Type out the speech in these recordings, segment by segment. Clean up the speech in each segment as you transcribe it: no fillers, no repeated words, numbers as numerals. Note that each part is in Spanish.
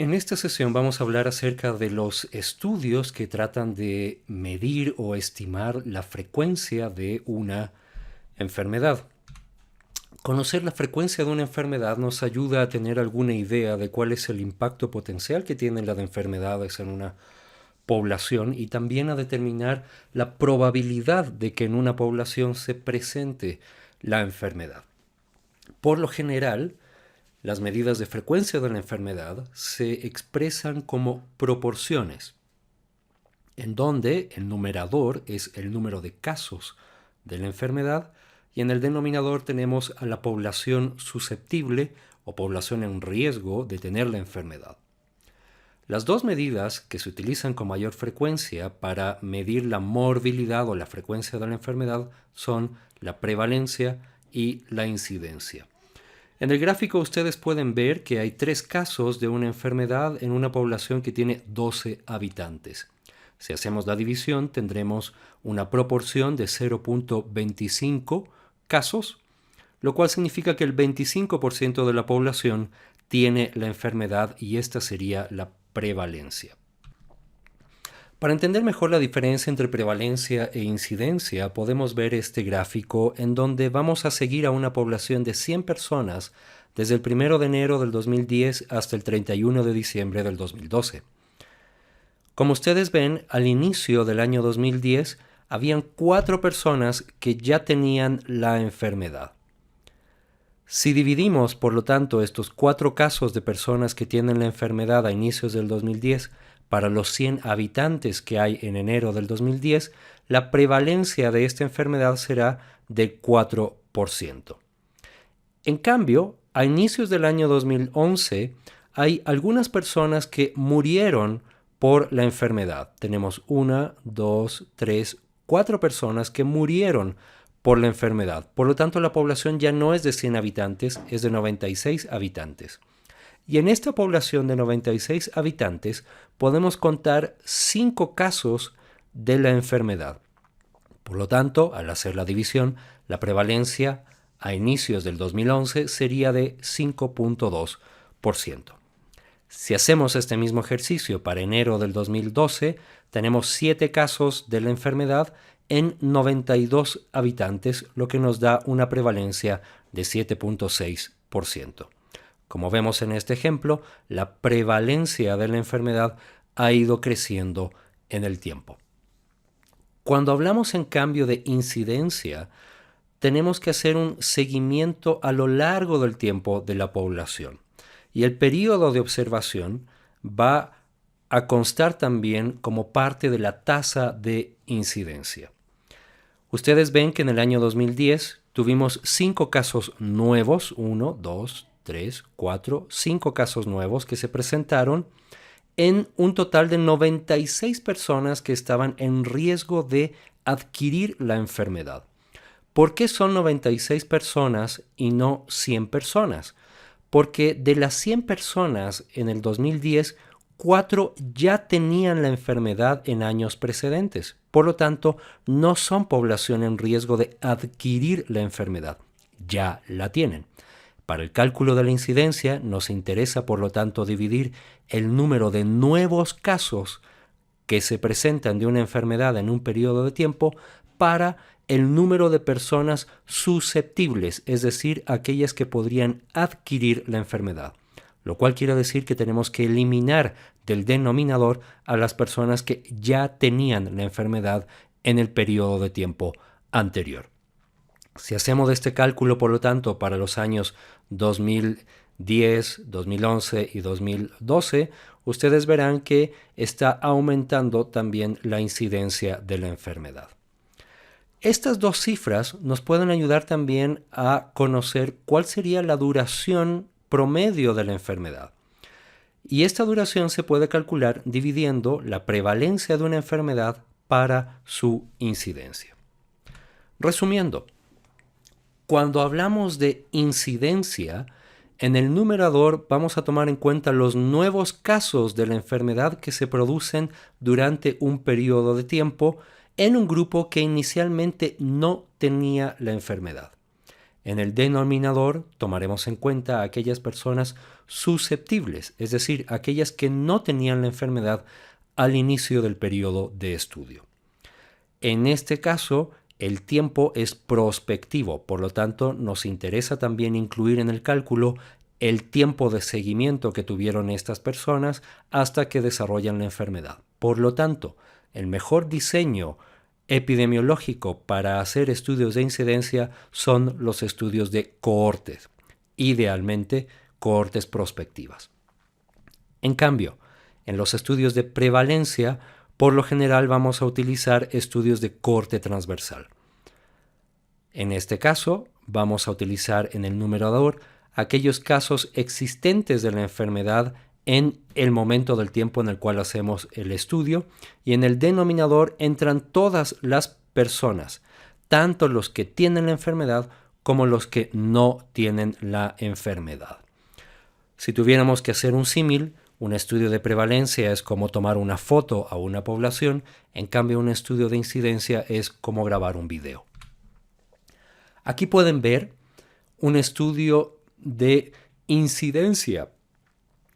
En esta sesión vamos a hablar acerca de los estudios que tratan de medir o estimar la frecuencia de una enfermedad. Conocer la frecuencia de una enfermedad nos ayuda a tener alguna idea de cuál es el impacto potencial que tienen las enfermedades en una población y también a determinar la probabilidad de que en una población se presente la enfermedad. Por lo general, las medidas de frecuencia de la enfermedad se expresan como proporciones, en donde el numerador es el número de casos de la enfermedad y en el denominador tenemos a la población susceptible o población en riesgo de tener la enfermedad. Las dos medidas que se utilizan con mayor frecuencia para medir la morbilidad o la frecuencia de la enfermedad son la prevalencia y la incidencia. En el gráfico ustedes pueden ver que hay 3 casos de una enfermedad en una población que tiene 12 habitantes. Si hacemos la división, tendremos una proporción de 0.25 casos, lo cual significa que el 25% de la población tiene la enfermedad y esta sería la prevalencia. Para entender mejor la diferencia entre prevalencia e incidencia, podemos ver este gráfico en donde vamos a seguir a una población de 100 personas desde el 1 de enero del 2010 hasta el 31 de diciembre del 2012. Como ustedes ven, al inicio del año 2010, habían 4 personas que ya tenían la enfermedad. Si dividimos, por lo tanto, estos 4 casos de personas que tienen la enfermedad a inicios del 2010 para los 100 habitantes que hay en enero del 2010, la prevalencia de esta enfermedad será del 4%. En cambio, a inicios del año 2011, hay algunas personas que murieron por la enfermedad. Tenemos 1, 2, 3, 4 personas que murieron por la enfermedad. Por lo tanto, la población ya no es de 100 habitantes, es de 96 habitantes. Y en esta población de 96 habitantes podemos contar 5 casos de la enfermedad. Por lo tanto, al hacer la división, la prevalencia a inicios del 2011 sería de 5.2%. Si hacemos este mismo ejercicio para enero del 2012, tenemos 7 casos de la enfermedad en 92 habitantes, lo que nos da una prevalencia de 7.6%. Como vemos en este ejemplo, la prevalencia de la enfermedad ha ido creciendo en el tiempo. Cuando hablamos en cambio de incidencia, tenemos que hacer un seguimiento a lo largo del tiempo de la población. Y el periodo de observación va a constar también como parte de la tasa de incidencia. Ustedes ven que en el año 2010 tuvimos 5 casos nuevos, 1, 2, 3, 4, 5 casos nuevos que se presentaron en un total de 96 personas que estaban en riesgo de adquirir la enfermedad. ¿Por qué son 96 personas y no 100 personas? Porque de las 100 personas en el 2010, 4 ya tenían la enfermedad en años precedentes. Por lo tanto, no son población en riesgo de adquirir la enfermedad. Ya la tienen. Para el cálculo de la incidencia nos interesa, por lo tanto, dividir el número de nuevos casos que se presentan de una enfermedad en un periodo de tiempo para el número de personas susceptibles, es decir, aquellas que podrían adquirir la enfermedad. Lo cual quiere decir que tenemos que eliminar del denominador a las personas que ya tenían la enfermedad en el periodo de tiempo anterior. Si hacemos este cálculo, por lo tanto, para los años 2010, 2011 y 2012, ustedes verán que está aumentando también la incidencia de la enfermedad. Estas dos cifras nos pueden ayudar también a conocer cuál sería la duración promedio de la enfermedad. Y esta duración se puede calcular dividiendo la prevalencia de una enfermedad para su incidencia. Resumiendo, cuando hablamos de incidencia, en el numerador vamos a tomar en cuenta los nuevos casos de la enfermedad que se producen durante un periodo de tiempo en un grupo que inicialmente no tenía la enfermedad. En el denominador tomaremos en cuenta a aquellas personas susceptibles, es decir, aquellas que no tenían la enfermedad al inicio del periodo de estudio. En este caso, el tiempo es prospectivo, por lo tanto, nos interesa también incluir en el cálculo el tiempo de seguimiento que tuvieron estas personas hasta que desarrollan la enfermedad. Por lo tanto, el mejor diseño epidemiológico para hacer estudios de incidencia son los estudios de cohortes, idealmente cohortes prospectivas. En cambio, en los estudios de prevalencia, por lo general vamos a utilizar estudios de cohorte transversal. En este caso, vamos a utilizar en el numerador aquellos casos existentes de la enfermedad en el momento del tiempo en el cual hacemos el estudio, y en el denominador entran todas las personas, tanto los que tienen la enfermedad como los que no tienen la enfermedad. Si tuviéramos que hacer un símil, un estudio de prevalencia es como tomar una foto a una población, en cambio un estudio de incidencia es como grabar un video. Aquí pueden ver un estudio de incidencia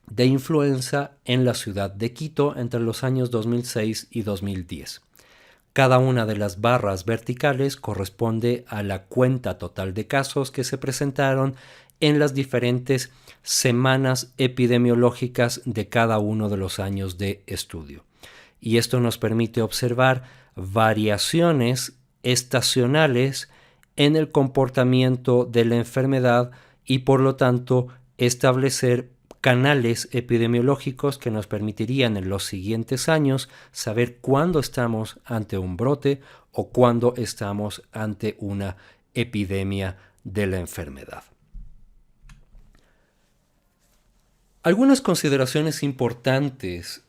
de influenza en la ciudad de Quito entre los años 2006 y 2010. Cada una de las barras verticales corresponde a la cuenta total de casos que se presentaron en las diferentes semanas epidemiológicas de cada uno de los años de estudio. Y esto nos permite observar variaciones estacionales en el comportamiento de la enfermedad y por lo tanto establecer canales epidemiológicos que nos permitirían en los siguientes años saber cuándo estamos ante un brote o cuándo estamos ante una epidemia de la enfermedad. Algunas consideraciones importantes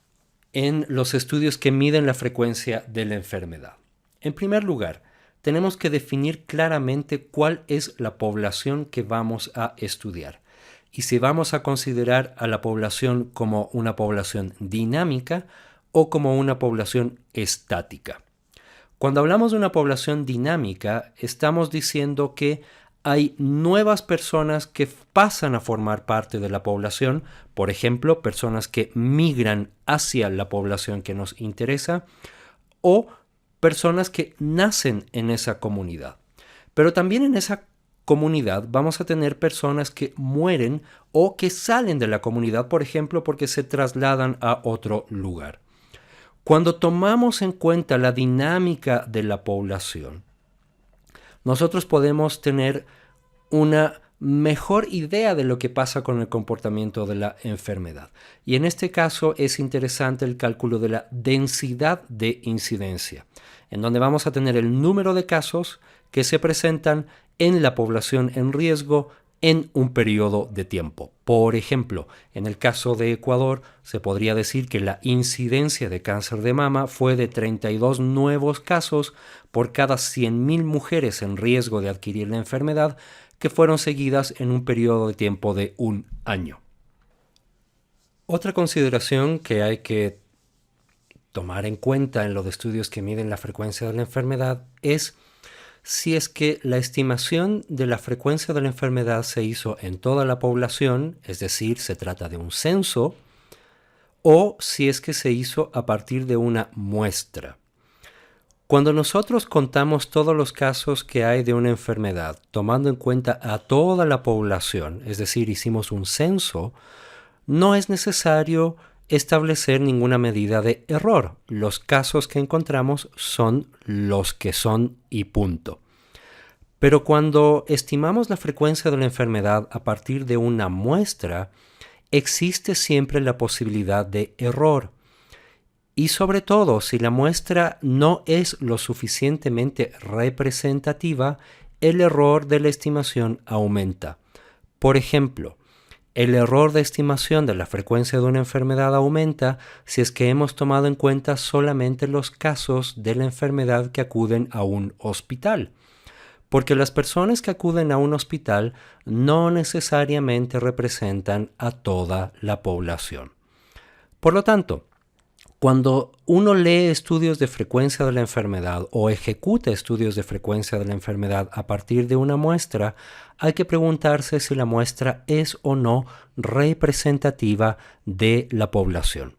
en los estudios que miden la frecuencia de la enfermedad. En primer lugar, tenemos que definir claramente cuál es la población que vamos a estudiar y si vamos a considerar a la población como una población dinámica o como una población estática. Cuando hablamos de una población dinámica, estamos diciendo que hay nuevas personas que pasan a formar parte de la población, por ejemplo, personas que migran hacia la población que nos interesa, o personas que nacen en esa comunidad. Pero también en esa comunidad vamos a tener personas que mueren o que salen de la comunidad, por ejemplo, porque se trasladan a otro lugar. Cuando tomamos en cuenta la dinámica de la población, nosotros podemos tener una mejor idea de lo que pasa con el comportamiento de la enfermedad. Y en este caso es interesante el cálculo de la densidad de incidencia, en donde vamos a tener el número de casos que se presentan en la población en riesgo en un periodo de tiempo. Por ejemplo, en el caso de Ecuador, se podría decir que la incidencia de cáncer de mama fue de 32 nuevos casos por cada 100.000 mujeres en riesgo de adquirir la enfermedad, que fueron seguidas en un periodo de tiempo de un año. Otra consideración que hay que tomar en cuenta en los estudios que miden la frecuencia de la enfermedad es si es que la estimación de la frecuencia de la enfermedad se hizo en toda la población, es decir, se trata de un censo, o si es que se hizo a partir de una muestra. Cuando nosotros contamos todos los casos que hay de una enfermedad, tomando en cuenta a toda la población, es decir, hicimos un censo, no es necesario establecer ninguna medida de error. Los casos que encontramos son los que son y punto. Pero cuando estimamos la frecuencia de la enfermedad a partir de una muestra, existe siempre la posibilidad de error. Y sobre todo, si la muestra no es lo suficientemente representativa, el error de la estimación aumenta. Por ejemplo, el error de estimación de la frecuencia de una enfermedad aumenta si es que hemos tomado en cuenta solamente los casos de la enfermedad que acuden a un hospital. Porque las personas que acuden a un hospital no necesariamente representan a toda la población. Por lo tanto, Cuando uno lee estudios de frecuencia de la enfermedad o ejecuta estudios de frecuencia de la enfermedad a partir de una muestra, hay que preguntarse si la muestra es o no representativa de la población.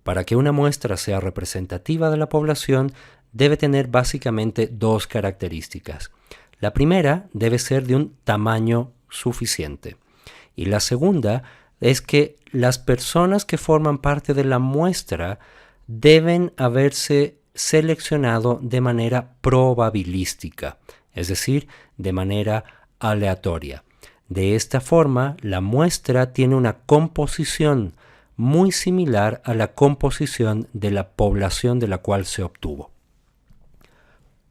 Para que una muestra sea representativa de la población, debe tener básicamente dos características. La primera debe ser de un tamaño suficiente. Y la segunda es que las personas que forman parte de la muestra deben haberse seleccionado de manera probabilística, es decir, de manera aleatoria. De esta forma, la muestra tiene una composición muy similar a la composición de la población de la cual se obtuvo.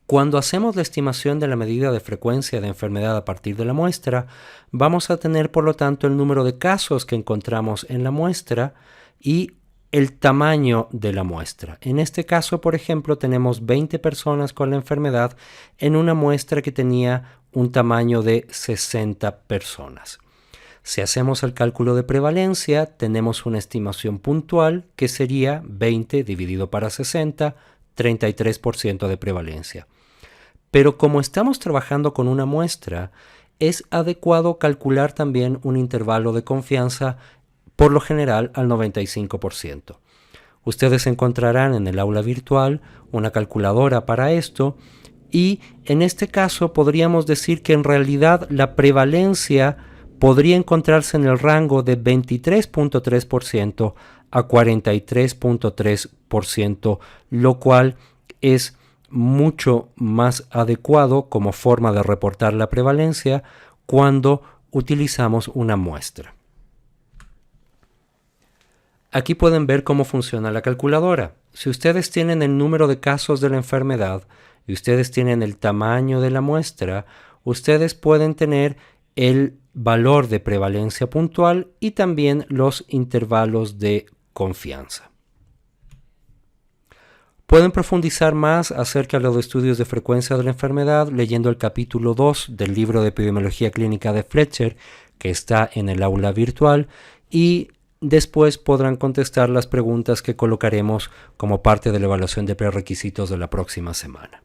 Cuando hacemos la estimación de la medida de frecuencia de enfermedad a partir de la muestra, vamos a tener por lo tanto el número de casos que encontramos en la muestra y el tamaño de la muestra. En este caso, por ejemplo, tenemos 20 personas con la enfermedad en una muestra que tenía un tamaño de 60 personas. Si hacemos el cálculo de prevalencia, tenemos una estimación puntual que sería 20 dividido para 60, 33% de prevalencia. Pero como estamos trabajando con una muestra, es adecuado calcular también un intervalo de confianza, por lo general al 95%. Ustedes encontrarán en el aula virtual una calculadora para esto y en este caso podríamos decir que en realidad la prevalencia podría encontrarse en el rango de 23.3% a 43.3%, lo cual es mucho más adecuado como forma de reportar la prevalencia cuando utilizamos una muestra. Aquí pueden ver cómo funciona la calculadora. Si ustedes tienen el número de casos de la enfermedad y ustedes tienen el tamaño de la muestra, ustedes pueden tener el valor de prevalencia puntual y también los intervalos de confianza. Pueden profundizar más acerca de los estudios de frecuencia de la enfermedad leyendo el capítulo 2 del libro de epidemiología clínica de Fletcher, que está en el aula virtual, y después podrán contestar las preguntas que colocaremos como parte de la evaluación de prerequisitos de la próxima semana.